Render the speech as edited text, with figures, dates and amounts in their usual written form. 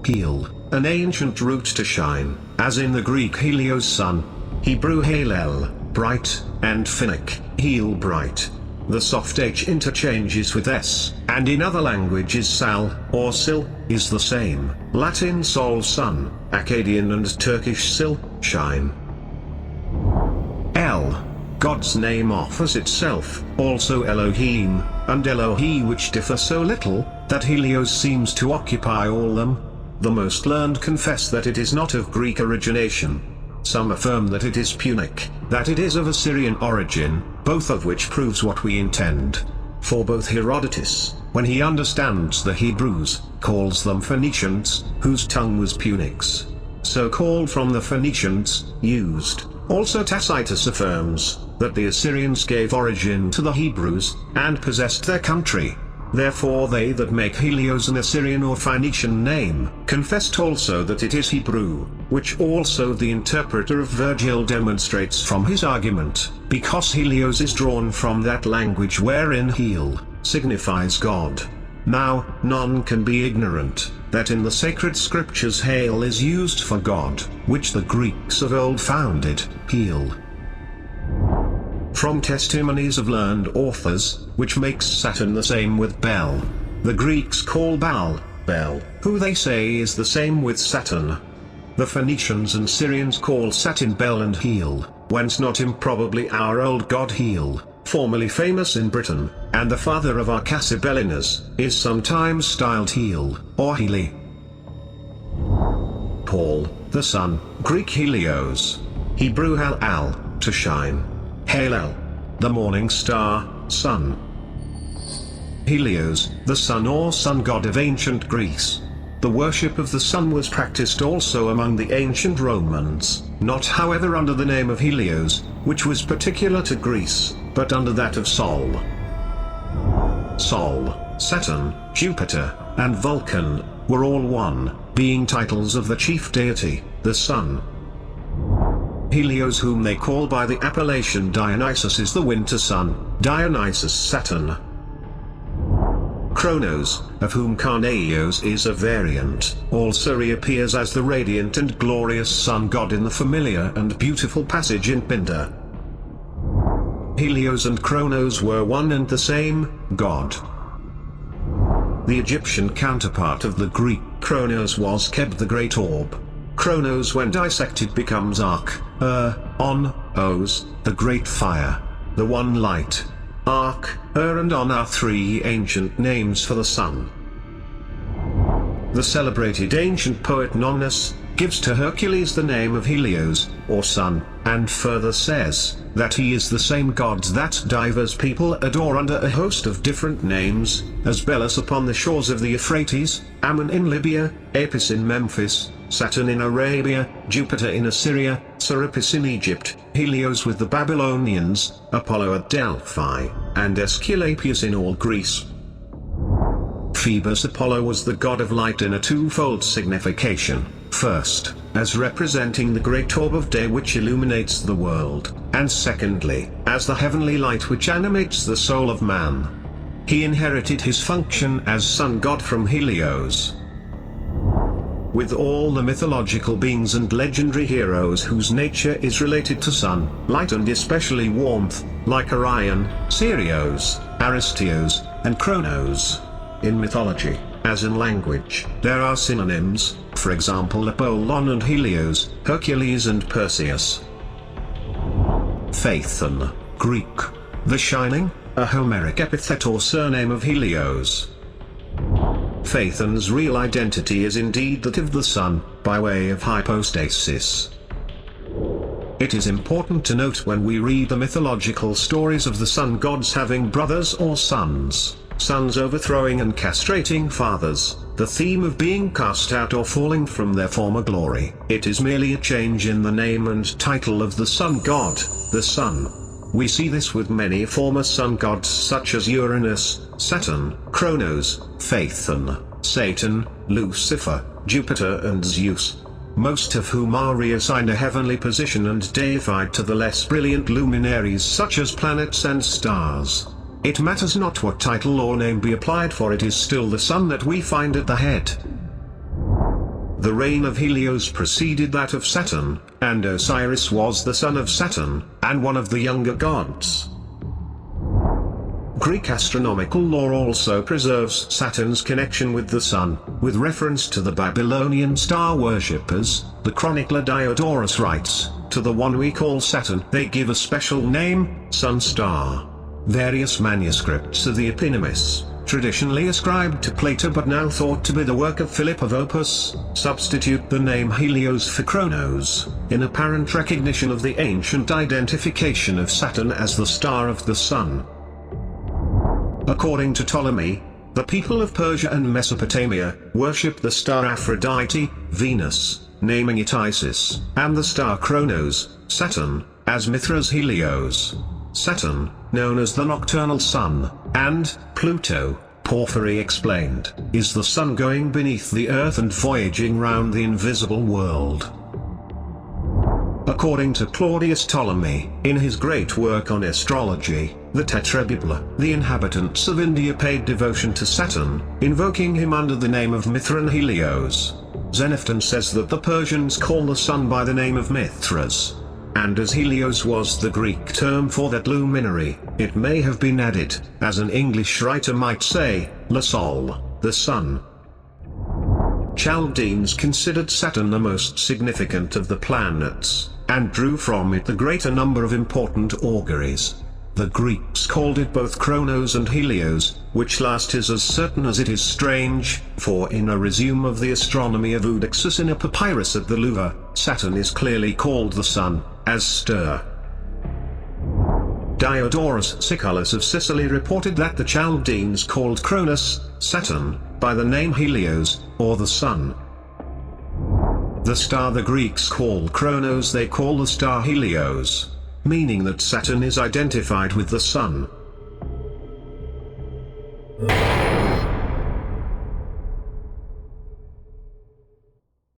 Hel, an ancient root to shine, as in the Greek Helios sun, Hebrew Halel, bright, and Finnic, Hel bright. The soft H interchanges with S, and in other languages Sal, or Sil, is the same, Latin Sol sun, Akkadian and Turkish Sil, shine. El, God's name offers itself, also Elohim, and Elohi, which differ so little, that Helios seems to occupy all them. The most learned confess that it is not of Greek origination. Some affirm that it is Punic, that it is of Assyrian origin, both of which proves what we intend. For both Herodotus, when he understands the Hebrews, calls them Phoenicians, whose tongue was Punics. So called from the Phoenicians, used. Also Tacitus affirms, that the Assyrians gave origin to the Hebrews, and possessed their country. Therefore they that make Helios an Assyrian or Phoenician name, confessed also that it is Hebrew, which also the interpreter of Virgil demonstrates from his argument, because Helios is drawn from that language wherein Hel signifies God. Now, none can be ignorant, that in the sacred scriptures Hail is used for God, which the Greeks of old founded, Hel. From testimonies of learned authors, which makes Saturn the same with Bel. The Greeks call Baal, Bel, who they say is the same with Saturn. The Phoenicians and Syrians call Saturn Bel and Hel, whence not improbably our old god Hel, formerly famous in Britain, and the father of our Cassibelinus, is sometimes styled Hel, or Heli. Paul, the sun, Greek Helios. Hebrew Hal, to shine. Halel, the morning star, sun. Helios, the sun or sun god of ancient Greece. The worship of the sun was practiced also among the ancient Romans, not however under the name of Helios, which was particular to Greece, but under that of Sol. Sol, Saturn, Jupiter, and Vulcan, were all one, being titles of the chief deity, the sun. Helios, whom they call by the appellation Dionysus, is the winter sun, Dionysus Saturn. Kronos, of whom Karnaios is a variant, also reappears as the radiant and glorious sun god in the familiar and beautiful passage in Pindar. Helios and Kronos were one and the same god. The Egyptian counterpart of the Greek Kronos was Keb, the great orb. Kronos, when dissected, becomes Ark, On, Os, the great fire, the one light. Ark, and On are three ancient names for the sun. The celebrated ancient poet Nonnus gives to Hercules the name of Helios, or sun, and further says that he is the same god that divers people adore under a host of different names, as Belus upon the shores of the Euphrates, Ammon in Libya, Apis in Memphis, Saturn in Arabia, Jupiter in Assyria, Serapis in Egypt, Helios with the Babylonians, Apollo at Delphi, and Aesculapius in all Greece. Phoebus Apollo was the god of light in a twofold signification: first, as representing the great orb of day which illuminates the world, and secondly, as the heavenly light which animates the soul of man. He inherited his function as sun god from Helios. With all the mythological beings and legendary heroes whose nature is related to sun, light and especially warmth, like Orion, Sirius, Aristeos, and Kronos. In mythology, as in language, there are synonyms, for example Apollon and Helios, Hercules and Perseus. Phaethon, Greek. The shining, a Homeric epithet or surname of Helios. Phaethon's real identity is indeed that of the sun, by way of hypostasis. It is important to note when we read the mythological stories of the sun gods having brothers or sons, sons overthrowing and castrating fathers, the theme of being cast out or falling from their former glory. It is merely a change in the name and title of the sun god, the sun. We see this with many former sun gods such as Uranus, Saturn, Kronos, Phaethon, Satan, Lucifer, Jupiter and Zeus, most of whom are reassigned a heavenly position and deified to the less brilliant luminaries such as planets and stars. It matters not what title or name be applied, for it is still the sun that we find at the head. The reign of Helios preceded that of Saturn, and Osiris was the son of Saturn, and one of the younger gods. Greek astronomical lore also preserves Saturn's connection with the sun, with reference to the Babylonian star worshippers. The chronicler Diodorus writes, "To the one we call Saturn they give a special name, sun star." Various manuscripts of the Epinomis, traditionally ascribed to Plato but now thought to be the work of Philip of Opus, substitute the name Helios for Kronos, in apparent recognition of the ancient identification of Saturn as the star of the sun. According to Ptolemy, the people of Persia and Mesopotamia worshipped the star Aphrodite, Venus, naming it Isis, and the star Kronos, Saturn, as Mithra's Helios. Saturn, known as the nocturnal sun, and Pluto, Porphyry explained, is the sun going beneath the earth and voyaging round the invisible world. According to Claudius Ptolemy, in his great work on astrology, the Tetrabibla, the inhabitants of India paid devotion to Saturn, invoking him under the name of Mithran Helios. Xenophon says that the Persians call the sun by the name of Mithras. And as Helios was the Greek term for that luminary, it may have been added, as an English writer might say, le sol, the sun. Chaldeans considered Saturn the most significant of the planets, and drew from it the greater number of important auguries. The Greeks called it both Kronos and Helios, which last is as certain as it is strange, for in a resume of the astronomy of Eudoxus in a papyrus at the Louvre, Saturn is clearly called the sun, as stir. Diodorus Siculus of Sicily reported that the Chaldeans called Cronus, Saturn, by the name Helios, or the sun. The star the Greeks call Kronos they call the star Helios, meaning that Saturn is identified with the sun.